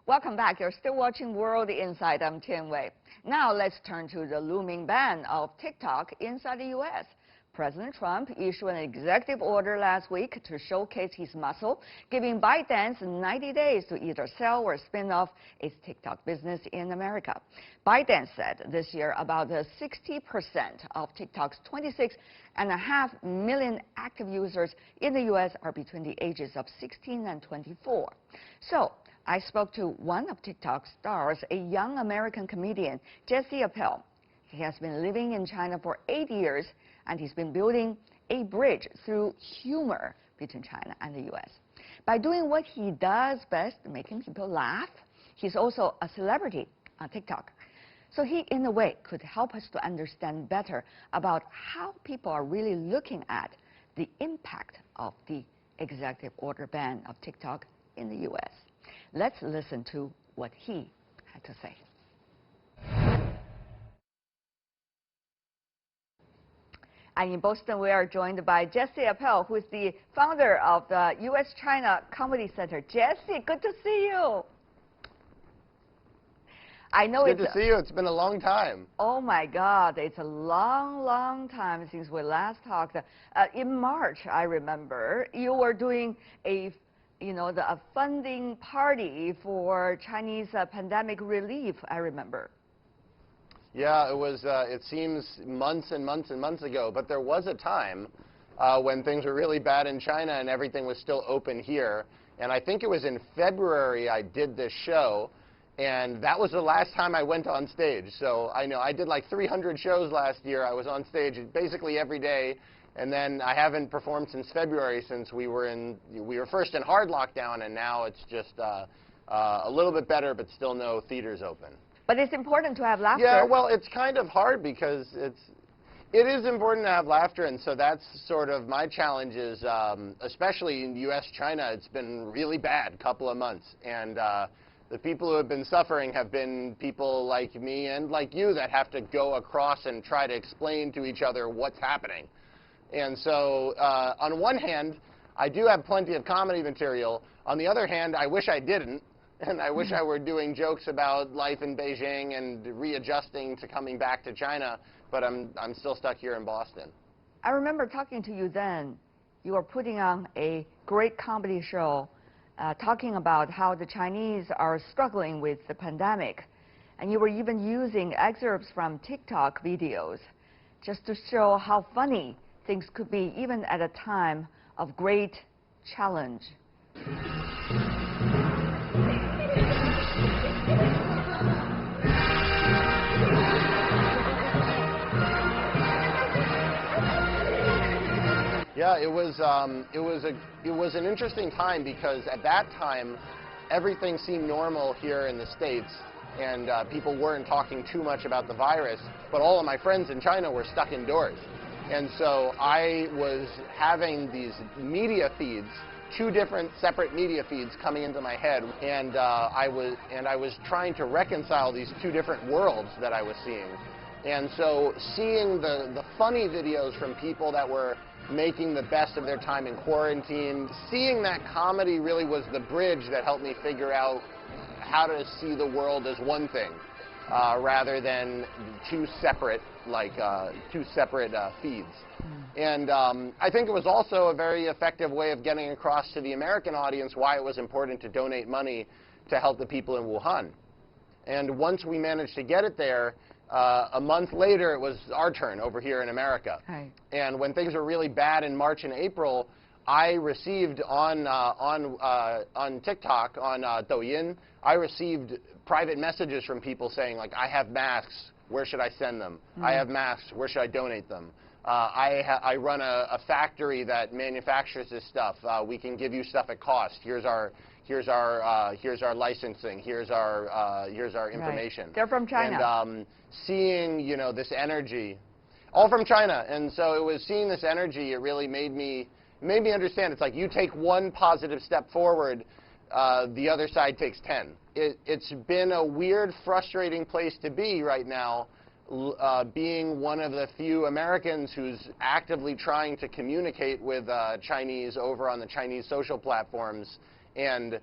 Welcome back. You're still watching World Insight. I'm Tian Wei. Now let's turn to the looming ban of TikTok inside the U.S. President Trump issued an executive order last week to showcase his muscle, giving ByteDance 90 days to either sell or spin off its TikTok business in America. ByteDance said this year about 60% of TikTok's 26.5 million active users in the U.S. are between the ages of 16 and 24. So I spoke to one of TikTok's stars, a young American comedian, Jesse Appell. He has been living in China for 8 years, and he's been building a bridge through humor between China and the U.S. By doing what he does best, making people laugh, he's also a celebrity on TikTok. So he, in a way, could help us to understand better about how people are really looking at the impact of the executive order ban of TikTok in the U.S. Let's listen to what he had to say. And in Boston, we are joined by Jesse Appell, who is the founder of the U.S.-China Comedy Center. Jesse, good to see you. I know it's good to see you. It's been a long time. Oh my God, it's a long, long time since we last talked. In March, I remember you were doing a funding party for Chinese pandemic relief. I remember. Yeah, it was. It seems months and months and months ago, but there was a time when things were really bad in China and everything was still open here. And I think it was in February I did this show. And that was the last time I went on stage. So I know I did like 300 shows last year. I was on stage basically every day. And then I haven't performed since February, since we were first in hard lockdown, and now it's just a little bit better, but still no theaters open. But it's important to have laughter. Yeah, well, it's kind of hard because it is important to have laughter, and so that's sort of my challenge is, especially in U.S., China, it's been really bad couple of months. And the people who have been suffering have been people like me and like you that have to go across and try to explain to each other what's happening. And so on one hand, I do have plenty of comedy material. On the other hand, I wish I didn't. And I wish I were doing jokes about life in Beijing and readjusting to coming back to China. But I'm still stuck here in Boston. I remember talking to you then. You were putting on a great comedy show talking about how the Chinese are struggling with the pandemic. And you were even using excerpts from TikTok videos just to show how funny things could be even at a time of great challenge. Yeah, it was an interesting time because at that time everything seemed normal here in the States and people weren't talking too much about the virus, but all of my friends in China were stuck indoors. And so I was having these media feeds, two different separate media feeds coming into my head, and I was trying to reconcile these two different worlds that I was seeing. And so seeing the funny videos from people that were making the best of their time in quarantine, seeing that comedy really was the bridge that helped me figure out how to see the world as one thing, rather than two separate feeds. And I think it was also a very effective way of getting across to the American audience why it was important to donate money to help the people in Wuhan. And once we managed to get it there, a month later, it was our turn over here in America. Right. And when things were really bad in March and April, I received on TikTok, on Douyin, I received private messages from people saying, like, I have masks, where should I send them? I have masks, where should I donate them? I run a factory that manufactures this stuff. We can give you stuff at cost. Here's our licensing. Here's our information. Right. They're from China. And seeing this energy, all from China. And so it was seeing this energy. It really made me understand. It's like you take one positive step forward, the other side takes 10. It's been a weird, frustrating place to be right now, being one of the few Americans who's actively trying to communicate with Chinese over on the Chinese social platforms. And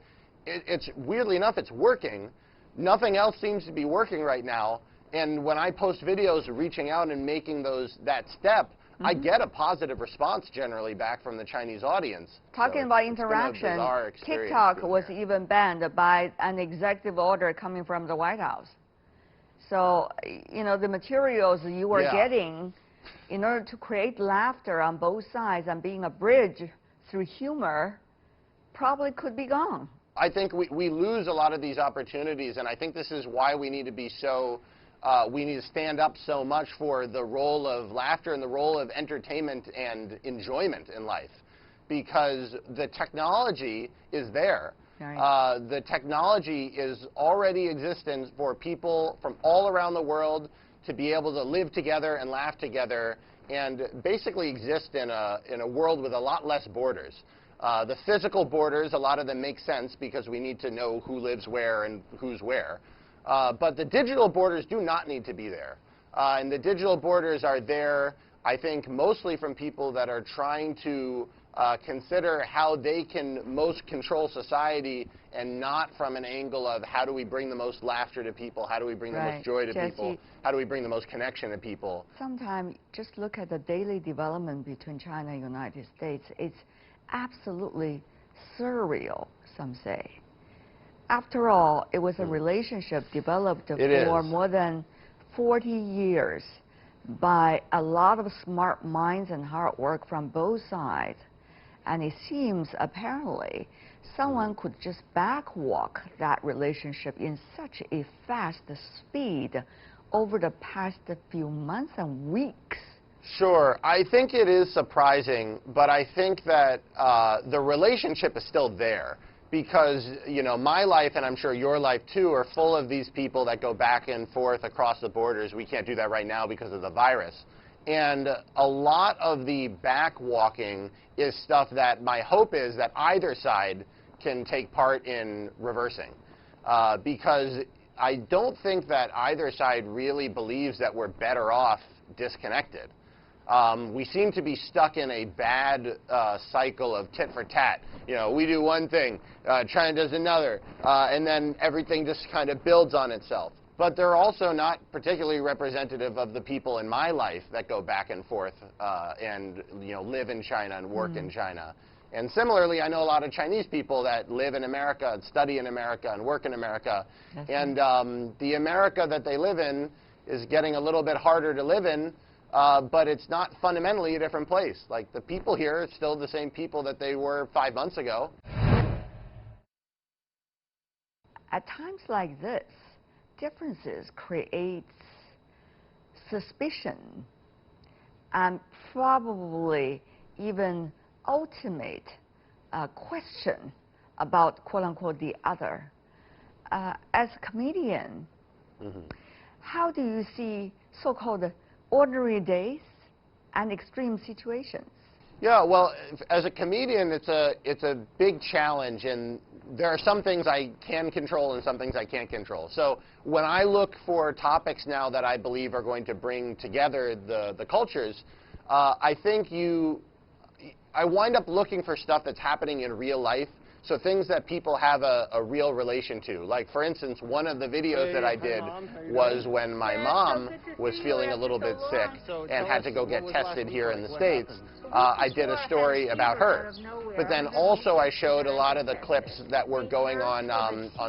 it's weirdly enough, it's working. Nothing else seems to be working right now. And when I post videos reaching out and making that step, I get a positive response generally back from the Chinese audience. Talking about interaction, TikTok was even banned by an executive order coming from the White House. So, you know, the materials you were getting in order to create laughter on both sides and being a bridge through humor probably could be gone. I think we lose a lot of these opportunities, and I think this is why we need to be so, we need to stand up so much for the role of laughter and the role of entertainment and enjoyment in life, because the technology is there. Right. The technology is already existent for people from all around the world to be able to live together and laugh together and basically exist in a world with a lot less borders. The physical borders, a lot of them make sense because we need to know who lives where and who's where. But the digital borders do not need to be there. And the digital borders are there, I think, mostly from people that are trying to consider how they can most control society, and not from an angle of how do we bring the most laughter to people, how do we bring the most joy to people, how do we bring the most connection to people. Sometimes just look at the daily development between China and the United States. It's absolutely surreal, some say. After all, it was a relationship developed for more than 40 years by a lot of smart minds and hard work from both sides. And it seems, apparently, someone could just backwalk that relationship in such a fast speed over the past few months and weeks. Sure. I think it is surprising, but I think that the relationship is still there. Because, you know, my life, and I'm sure your life too, are full of these people that go back and forth across the borders. We can't do that right now because of the virus. And a lot of the backwalking is stuff that my hope is that either side can take part in reversing. Because I don't think that either side really believes that we're better off disconnected. We seem to be stuck in a bad cycle of tit for tat. You know, we do one thing, China does another, and then everything just kind of builds on itself. But they're also not particularly representative of the people in my life that go back and forth and, you know, live in China and work in China. And similarly, I know a lot of Chinese people that live in America and study in America and work in America. And the America that they live in is getting a little bit harder to live in. But it's not fundamentally a different place. Like, the people here are still the same people that they were 5 months ago. At times like this, differences create suspicion and probably even ultimate question about, quote-unquote, the other. As a comedian, how do you see so-called ordinary days and extreme situations? Yeah, well, as a comedian, it's a big challenge, and there are some things I can control and some things I can't control. So when I look for topics now that I believe are going to bring together the cultures, I think I wind up looking for stuff that's happening in real life. So things that people have a real relation to. Like, for instance, one of the videos that I did was when my mom was feeling a little bit sick and had to go get tested here in the States. I did a story about her. But then also I showed a lot of the clips that were going on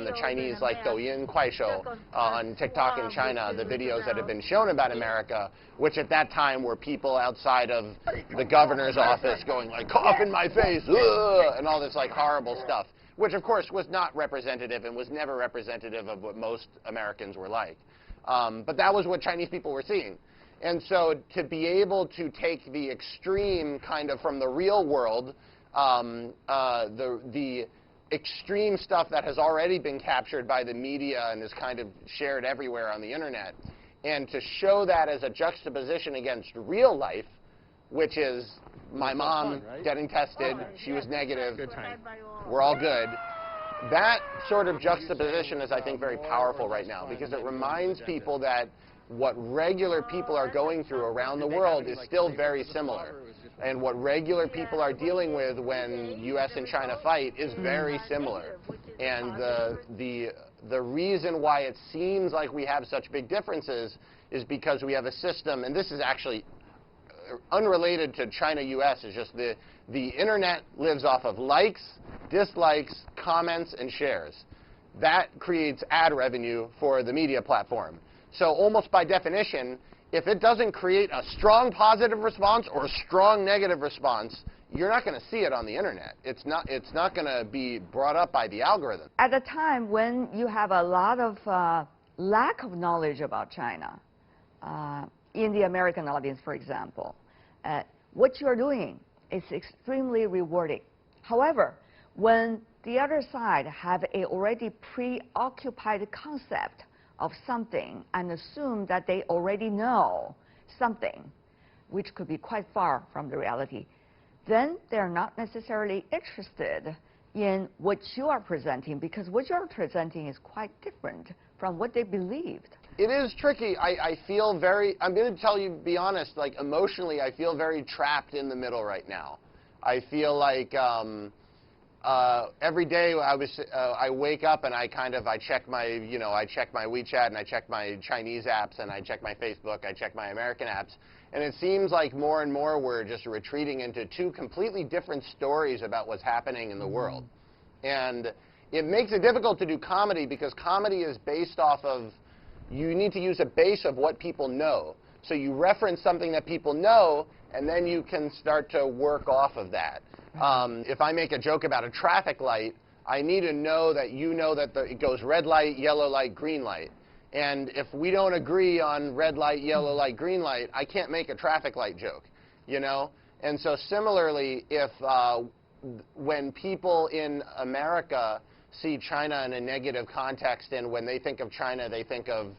the Chinese, like Douyin, Kuaishou, on TikTok in China, the videos that have been shown about America, which at that time were people outside of the governor's office going like, cough in my face, ugh, and all this like horrible stuff, which of course was not representative and was never representative of what most Americans were like. But that was what Chinese people were seeing. And so to be able to take the extreme kind of from the real world, the extreme stuff that has already been captured by the media and is kind of shared everywhere on the internet, and to show that as a juxtaposition against real life, which is my mom getting tested, she was negative, we're all good, that sort of juxtaposition is, I think, very powerful right now, because it reminds people that what regular people are going through around the world is still very similar. And what regular people are dealing with when U.S. and China fight is very similar. And the reason why it seems like we have such big differences is because we have a system, and this is actually unrelated to China-U.S., is just the internet lives off of likes, dislikes, comments, and shares. That creates ad revenue for the media platform. So almost by definition, if it doesn't create a strong positive response or a strong negative response, you're not going to see it on the internet. It's not going to be brought up by the algorithm. At a time when you have a lot of lack of knowledge about China, in the American audience, for example, what you're doing is extremely rewarding. However, when the other side have a already preoccupied concept of something and assume that they already know something, which could be quite far from the reality, then they're not necessarily interested in what you are presenting, because what you're presenting is quite different from what they believed. It is tricky. I feel very, I'm going to tell you, be honest, like emotionally, I feel very trapped in the middle right now. I feel like every day I wake up and I check my, I check my WeChat and I check my Chinese apps and I check my Facebook, I check my American apps. And it seems like more and more we're just retreating into two completely different stories about what's happening in the world. And it makes it difficult to do comedy, because comedy is based off of, you need to use a base of what people know. So you reference something that people know, and then you can start to work off of that. If I make a joke about a traffic light, I need to know that you know that it goes red light, yellow light, green light. And if we don't agree on red light, yellow light, green light, I can't make a traffic light joke, And so similarly, if when people in America see China in a negative context, and when they think of China, they think of,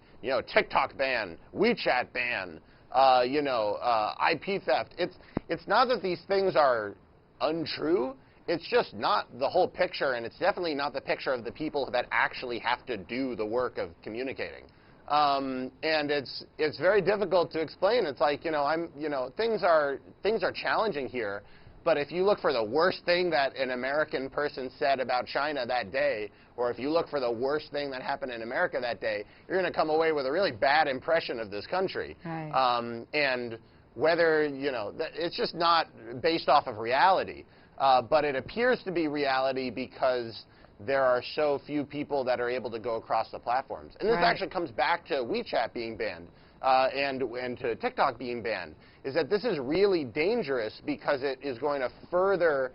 TikTok ban, WeChat ban, IP theft. It's not that these things are untrue. It's just not the whole picture, and it's definitely not the picture of the people that actually have to do the work of communicating. And it's very difficult to explain. It's like, things are challenging here. But if you look for the worst thing that an American person said about China that day, or if you look for the worst thing that happened in America that day, you're going to come away with a really bad impression of this country. Right. And whether, it's just not based off of reality. But it appears to be reality because there are so few people that are able to go across the platforms. And this actually comes back to WeChat being banned. And to TikTok being banned, is that this is really dangerous, because it is going to further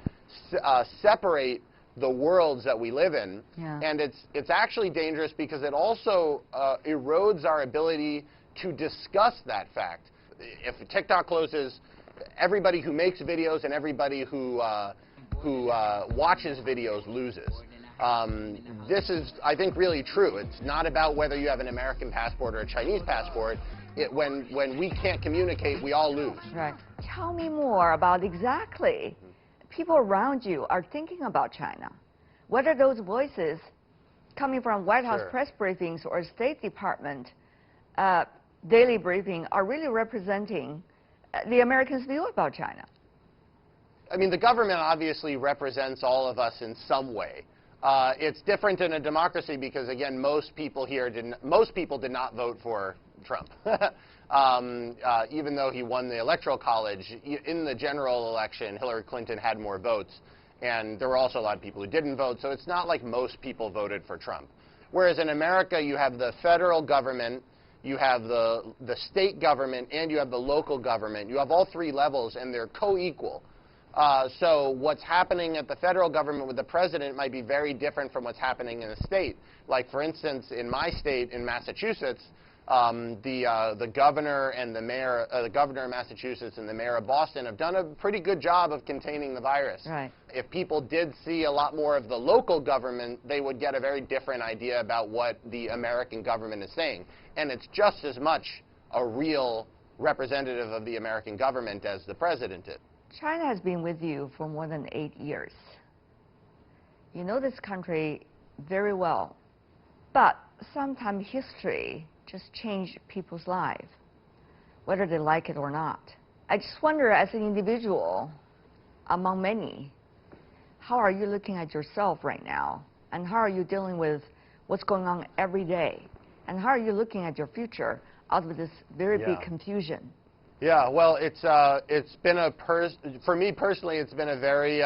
separate the worlds that we live in. Yeah. And it's actually dangerous because it also erodes our ability to discuss that fact. If TikTok closes, everybody who makes videos and everybody who watches videos loses. This is, I think, really true. It's not about whether you have an American passport or a Chinese passport. When we can't communicate, we all lose. Right. Tell me more about exactly people around you are thinking about China. Whether those voices coming from White House press briefings or State Department daily briefing are really representing the Americans' view about China. I mean, the government obviously represents all of us in some way. It's different in a democracy because, again, most people did not vote for Trump. Even though he won the Electoral College, in the general election, Hillary Clinton had more votes, and there were also a lot of people who didn't vote, so it's not like most people voted for Trump. Whereas in America, you have the federal government, you have the state government, and you have the local government. You have all three levels, and they're co-equal. So what's happening at the federal government with the president might be very different from what's happening in a state. Like, for instance, in my state, in Massachusetts, the governor and the mayor, the governor of Massachusetts and the mayor of Boston have done a pretty good job of containing the virus. Right. If people did see a lot more of the local government, they would get a very different idea about what the American government is saying. And it's just as much a real representative of the American government as the president is. China has been with you for more than 8 years. You know this country very well. But sometimes history just changes people's lives, whether they like it or not. I just wonder, as an individual, among many, how are you looking at yourself right now? And how are you dealing with what's going on every day? And how are you looking at your future out of this very big confusion? Yeah, well, it's been for me personally, it's been a very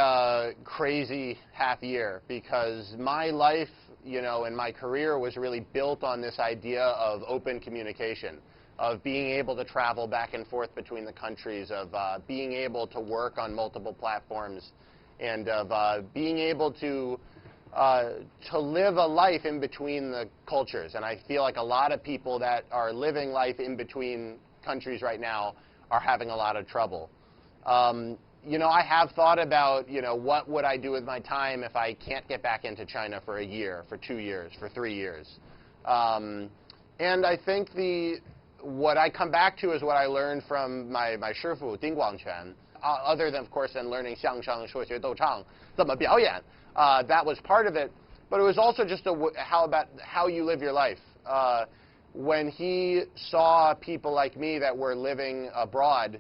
crazy half year, because my life, you know, and my career was really built on this idea of open communication, of being able to travel back and forth between the countries, of being able to work on multiple platforms, and of being able to live a life in between the cultures. And I feel like a lot of people that are living life in between countries right now are having a lot of trouble. You know, I have thought about, you know, what would I do with my time if I can't get back into China for a year, for 2 years, for 3 years. And I think what I come back to is what I learned from my shifu, Ding Guangquan, other than, of course, than learning xiangsheng, shuoxue, douchang, 怎么表演. That was part of it, but it was also just how you live your life. When he saw people like me that were living abroad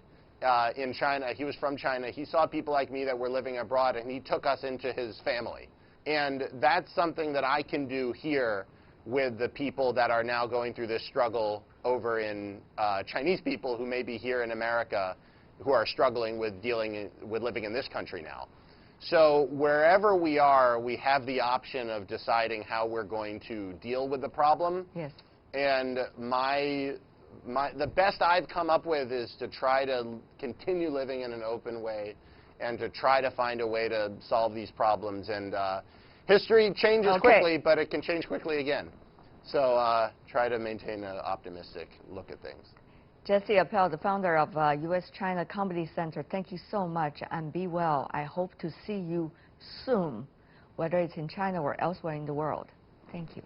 in China, he was from China, he saw people like me that were living abroad, and he took us into his family. And that's something that I can do here with the people that are now going through this struggle over in Chinese people who may be here in America who are struggling with living in this country now. So wherever we are, we have the option of deciding how we're going to deal with the problem. Yes. And the best I've come up with is to try to continue living in an open way and to try to find a way to solve these problems. And history changes quickly, but it can change quickly again. So try to maintain an optimistic look at things. Jesse Appell, the founder of U.S.-China Comedy Center, thank you so much, and be well. I hope to see you soon, whether it's in China or elsewhere in the world. Thank you.